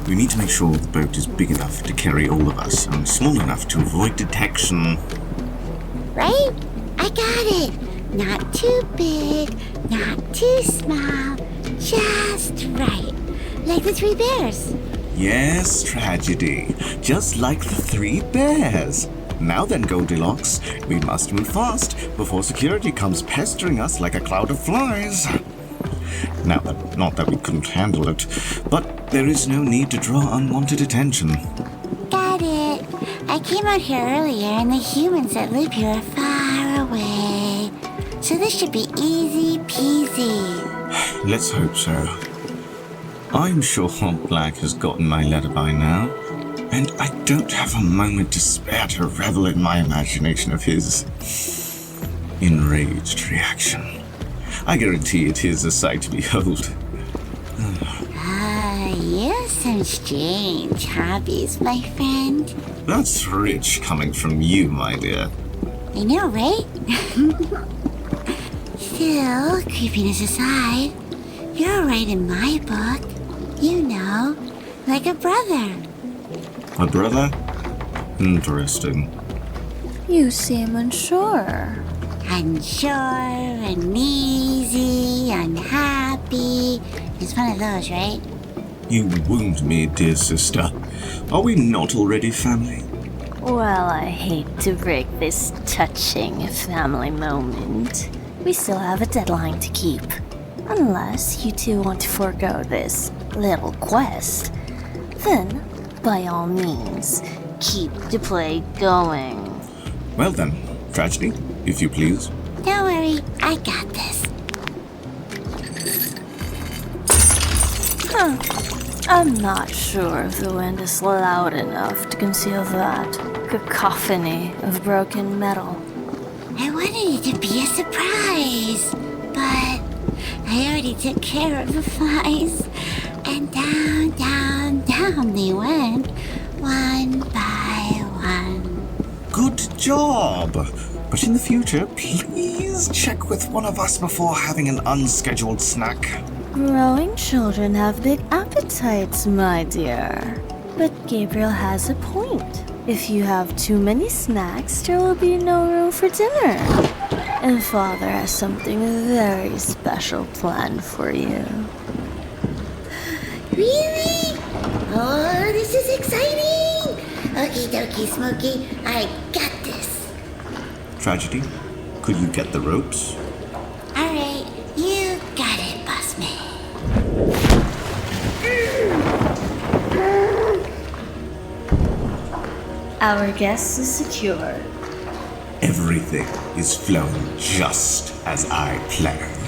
We need to make sure the boat is big enough to carry all of us and small enough to avoid detection. Right? I got it. Not too big, not too small, just right. Like the three bears. Yes, Tragedy. Just like the three bears. Now then, Goldilocks, we must move fast before security comes pestering us like a cloud of flies. Now, not that we couldn't handle it, but there is no need to draw unwanted attention. Got it. I came out here earlier and the humans that live here are far away. So this should be easy peasy. Let's hope so. I'm sure Black has gotten my letter by now, and I don't have a moment to spare to revel in my imagination of his enraged reaction. I guarantee it is a sight to behold. You have some strange hobbies, my friend. That's rich coming from you, my dear. I know, right? Still, creepiness aside, you're right in my book. You know, like a brother. A brother? Interesting. You seem unsure. Unsure, uneasy, unhappy. It's one of those, right? You wound me, dear sister. Are we not already family? Well, I hate to break this touching family moment. We still have a deadline to keep. Unless you two want to forego this little quest, then, by all means, keep the play going. Well then, Tragedy, if you please. Don't worry, I got this. I'm not sure if the wind is loud enough to conceal that cacophony of broken metal. I wanted it to be a surprise, but I already took care of the flies. And down, down, down they went, one by one. Good job! But in the future, please check with one of us before having an unscheduled snack. Growing children have big appetites, my dear. But Gabriel has a point. If you have too many snacks, there will be no room for dinner. And Father has something very special planned for you. Really? Oh, this is exciting! Okie dokie, Smokey, I got this. Tragedy, could you get the ropes? Alright, you got it, boss man. Our guest is secured. Everything is flowing just as I planned.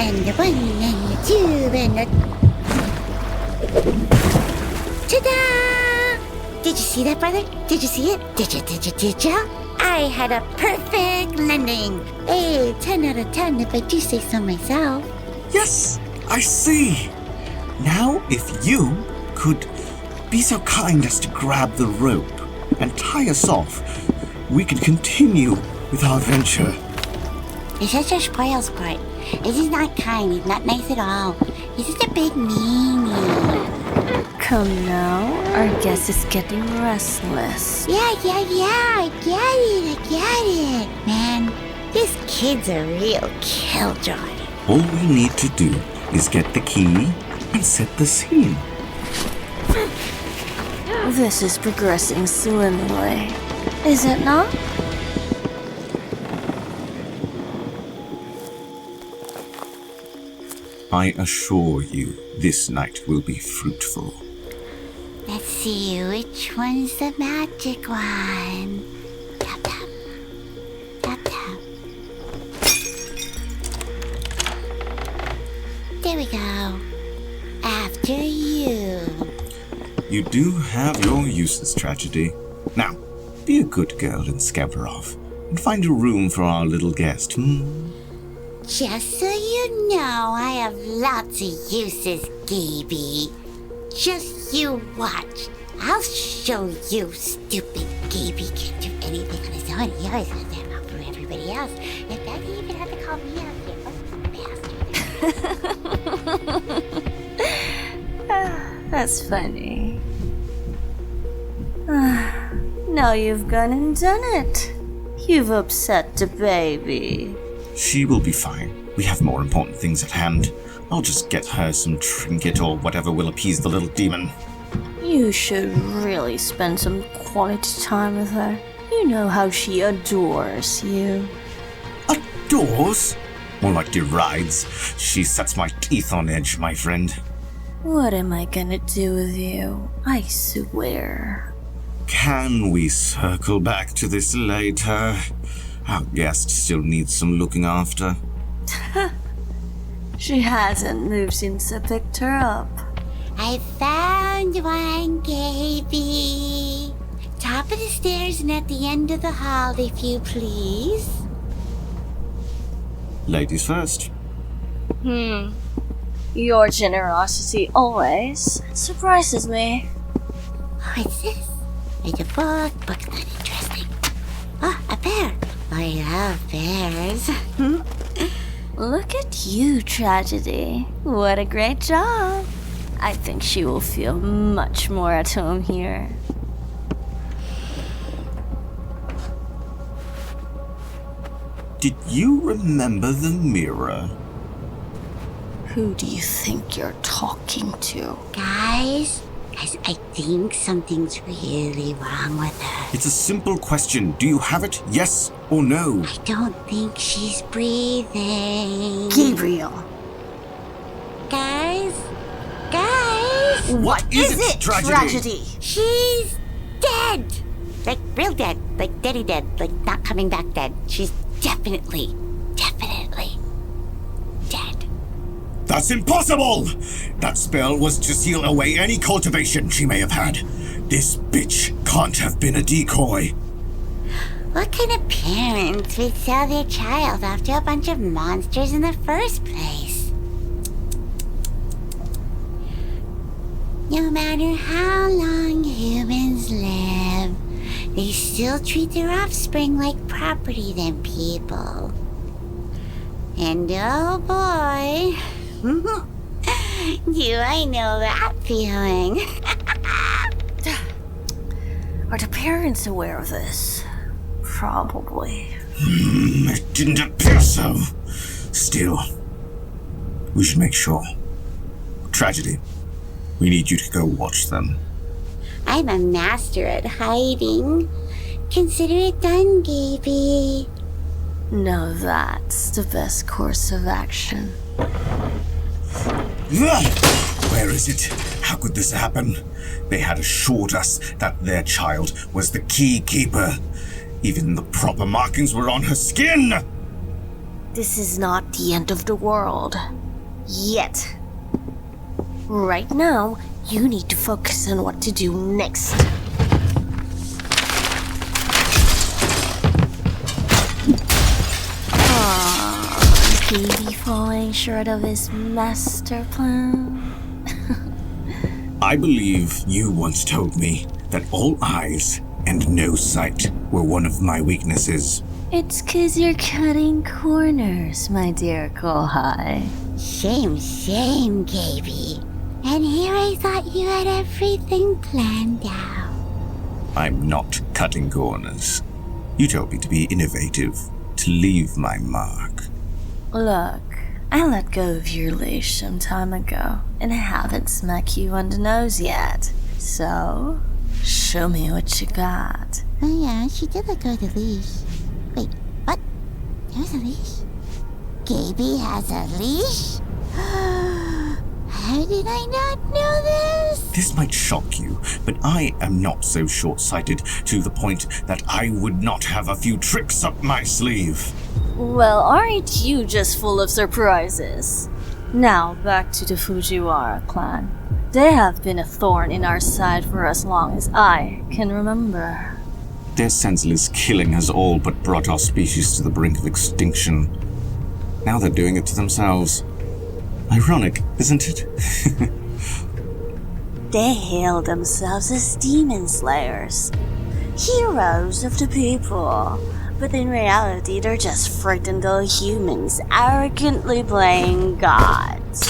And the one and the two and the... Ta-da! Did you see that, brother? Did you see it? Did you? I had a perfect landing. Hey, 10 out of 10 if I do say so myself. Yes, I see. Now, if you could be so kind as to grab the rope and tie us off, we can continue with our venture. It's just a spoil sport. This is not kind. He's not nice at all. He's just a big meanie. Come now, our guest is getting restless. Yeah, I get it. Man, this kid's a real killjoy. All we need to do is get the key and set the scene. This is progressing swimmingly, is it not? I assure you, this night will be fruitful. Let's see, which one's the magic one? Tap, tap. Tap, tap. go. After you. You do have your uses, Tragedy. Now, be a good girl and scamper off, and find a room for our little guest, Just so you know, I have lots of uses, Gaby. Just you watch. I'll show you, stupid Gaby can't do anything on his own. He always has to have help from everybody else. In fact, he even had to call me out here. Oh, bastard. That's funny. Now you've gone and done it. You've upset the baby. She will be fine. We have more important things at hand. I'll just get her some trinket or whatever will appease the little demon. You should really spend some quality time with her. You know how she adores you. Adores? More like derides. She sets my teeth on edge, my friend. What am I gonna do with you? I swear. Can we circle back to this later? Our guest still needs some looking after. She hasn't moved since I picked her up. I found one, Gaby. Top of the stairs and at the end of the hall, if you please. Ladies first. Your generosity always surprises me. What's this? It's a book. Book's not interesting. Oh, a bear. I love bears. Look at you, Tragedy. What a great job. I think she will feel much more at home here. Did you remember the mirror? Who do you think you're talking to? Guys, I think something's really wrong with her. It's a simple question. Do you have it? Yes or no? I don't think she's breathing. Gabriel. Guys? What is it, Tragedy? She's dead! Like, real dead. Like, dead. Like, not coming back dead. She's definitely dead. That's impossible! That spell was to seal away any cultivation she may have had. This bitch can't have been a decoy. What kind of parents would sell their child off to a bunch of monsters in the first place? No matter how long humans live, they still treat their offspring like property than people. And oh boy, do I know that feeling. Are the parents aware of this? Probably. It didn't appear so. Still, we should make sure. Tragedy, we need you to go watch them. I'm a master at hiding. Consider it done, Gaby. No, that's the best course of action. Where is it? How could this happen? They had assured us that their child was the key keeper. Even the proper markings were on her skin! This is not the end of the world. Yet. Right now, you need to focus on what to do next. Baby falling short of his master plan. I believe you once told me that all eyes and no sight were one of my weaknesses. It's 'cause you're cutting corners, my dear Yokai. Shame, Gaby. And here I thought you had everything planned out. I'm not cutting corners. You told me to be innovative, to leave my mark. Look, I let go of your leash some time ago, and I haven't smacked you on the nose yet. So, show me what you got. Oh yeah, she did let go of the leash. Wait, what? There's a leash? Gaby has a leash? How did I not know this? This might shock you, but I am not so short-sighted to the point that I would not have a few tricks up my sleeve. Well, aren't you just full of surprises? Now, back to the Fujiwara clan. They have been a thorn in our side for as long as I can remember. Their senseless killing has all but brought our species to the brink of extinction. Now they're doing it to themselves. Ironic, isn't it? They hail themselves as demon slayers, heroes of the people, but in reality they're just frightened old humans arrogantly playing gods.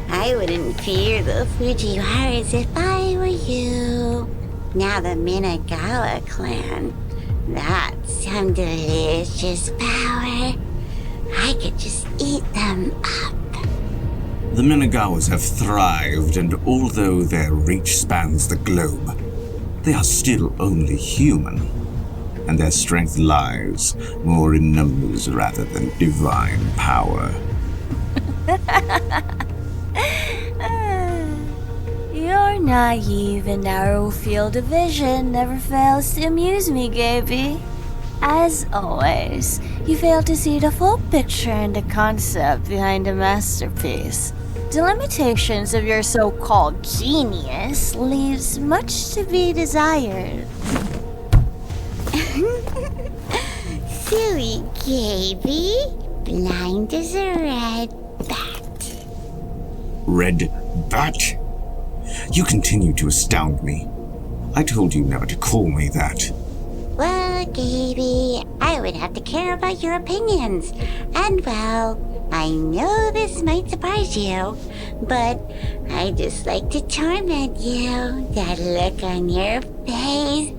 I wouldn't fear the Fujiwaras if I were you. Now the Minagawa clan. That's some delicious power. I could just eat them up. The Minagawas have thrived, and although their reach spans the globe, they are still only human. And their strength lies more in numbers rather than divine power. Your naive and narrow field of vision never fails to amuse me, Gaby. As always, you fail to see the full picture and the concept behind a masterpiece. The limitations of your so-called genius leaves much to be desired. Silly Gaby. Blind as a red bat. Red Bat? You continue to astound me. I told you never to call me that. Well, Gaby, I would have to care about your opinions. And well, I know this might surprise you, but I just like to torment you. That look on your face.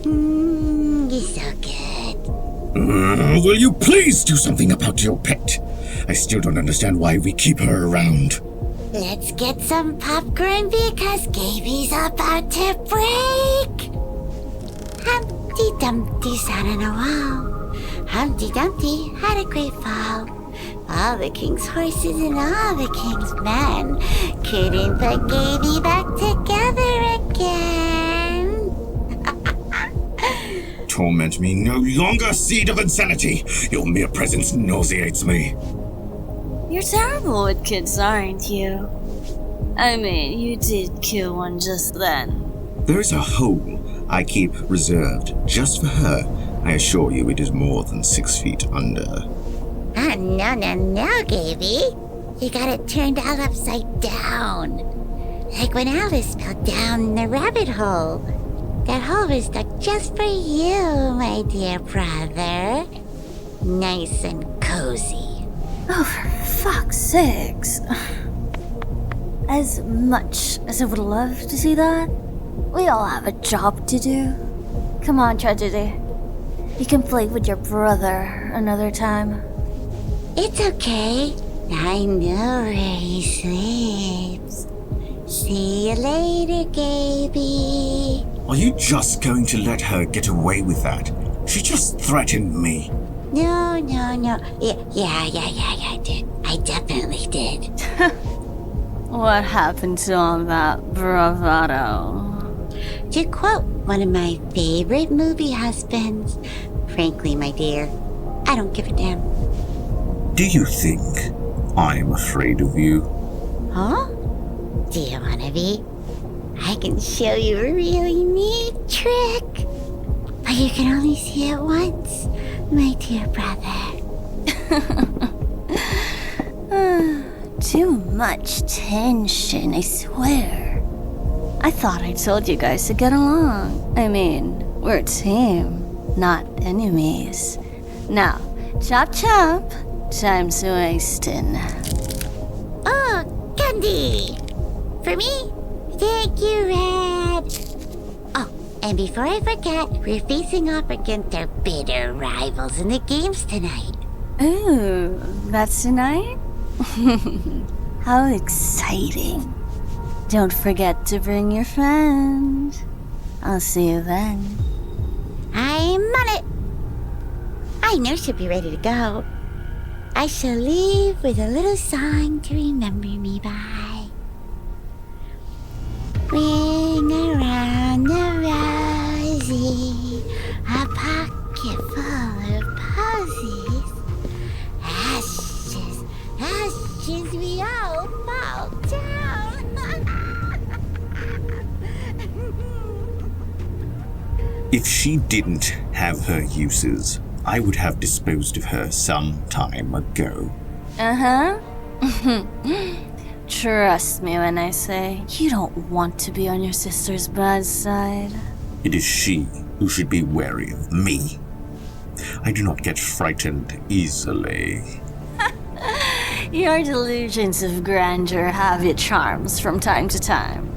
You're so good. Will you please do something about your pet? I still don't understand why we keep her around. Let's get some popcorn because Gaby's about to break. Humpty Dumpty sat on a wall. Humpty Dumpty had a great fall. All the king's horses and all the king's men couldn't put Gaby back together again. Torment me no longer, seed of insanity! Your mere presence nauseates me. You're terrible with kids, aren't you? I mean, you did kill one just then. There is a hole I keep reserved just for her. I assure you it is more than 6 feet under. Ah, no, Gaby. You got it turned all upside down. Like when Alice fell down the rabbit hole. That hole was dug just for you, my dear brother. Nice and cozy. Oh, for fuck's sakes. As much as I would love to see that, we all have a job to do. Come on, Tragedy. You can play with your brother another time. It's okay. I know where he sleeps. See you later, Gaby. Are you just going to let her get away with that? She just threatened me. No. Yeah, I did. I definitely did. What happened to all that bravado? To quote one of my favorite movie husbands, frankly, my dear, I don't give a damn. Do you think I'm afraid of you? Huh? Do you want to be? I can show you a really neat trick. But you can only see it once, my dear brother. Too much tension, I swear. I thought I told you guys to get along. I mean, we're a team, not enemies. Now, chop chop, time's wasting. Oh, candy! For me? Thank you, Red. Oh, and before I forget, we're facing off against our bitter rivals in the games tonight. Ooh, that's tonight? How exciting. Don't forget to bring your friend. I'll see you then. I'm on it. I know she'll be ready to go. I shall leave with a little song to remember me by. Ring around the rosy, a pocket full of posies. As If she didn't have her uses, I would have disposed of her some time ago. Uh-huh. Trust me when I say you don't want to be on your sister's bad side. It is she who should be wary of me. I do not get frightened easily. Your delusions of grandeur have its charms from time to time.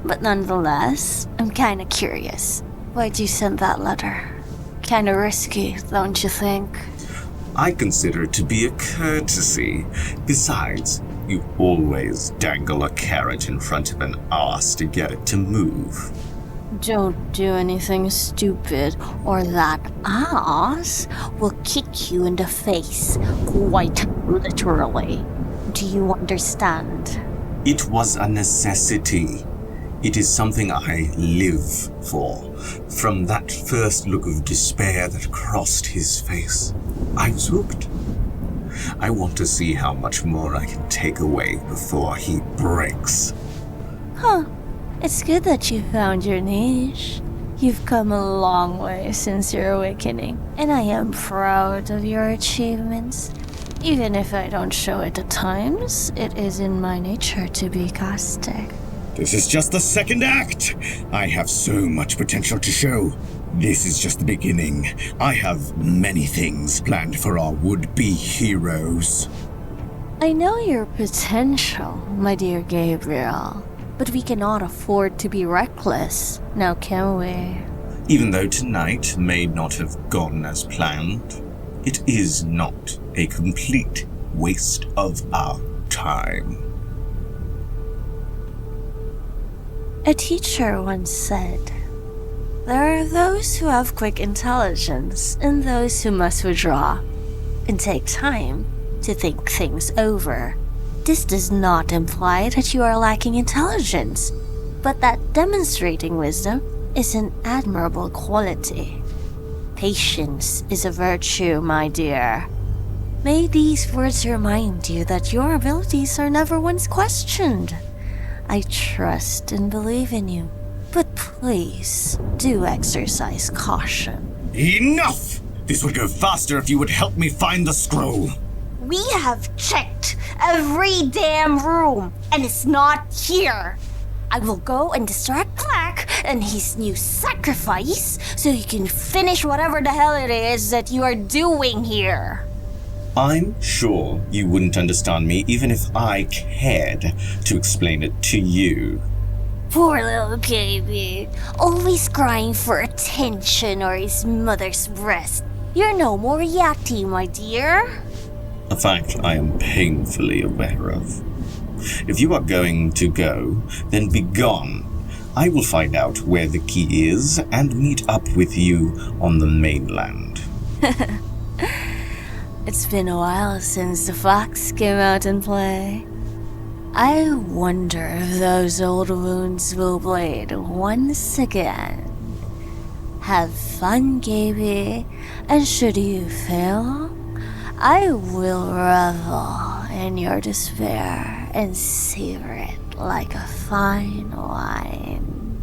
But nonetheless, I'm kinda curious. Why'd you send that letter? Kinda risky, don't you think? I consider it to be a courtesy. Besides, you always dangle a carrot in front of an ass to get it to move. Don't do anything stupid, or that ass will kick you in the face, quite literally. Do you understand? It was a necessity. It is something I live for. From that first look of despair that crossed his face, I was hooked. I want to see how much more I can take away before he breaks. Huh. It's good that you found your niche. You've come a long way since your awakening, and I am proud of your achievements. Even if I don't show it at times, it is in my nature to be caustic. This is just the second act. I have so much potential to show. This is just the beginning. I have many things planned for our would-be heroes. I know your potential, my dear Gabriel, but we cannot afford to be reckless, now can we? Even though tonight may not have gone as planned, it is not a complete waste of our time. A teacher once said, there are those who have quick intelligence and those who must withdraw and take time to think things over. This does not imply that you are lacking intelligence, but that demonstrating wisdom is an admirable quality. Patience is a virtue, my dear. May these words remind you that your abilities are never once questioned. I trust and believe in you, but please do exercise caution. Enough! This would go faster if you would help me find the scroll. We have checked every damn room, and it's not here. I will go and distract Black and his new sacrifice so you can finish whatever the hell it is that you are doing here. I'm sure you wouldn't understand me even if I cared to explain it to you. Poor little baby, always crying for attention or his mother's breast. You're no Moriarty, my dear. A fact I am painfully aware of. If you are going to go, then be gone. I will find out where the key is and meet up with you on the mainland. It's been a while since the fox came out in play. I wonder if those old wounds will bleed once again. Have fun, Gaby, and should you fail, I will revel in your despair and savor it like a fine wine.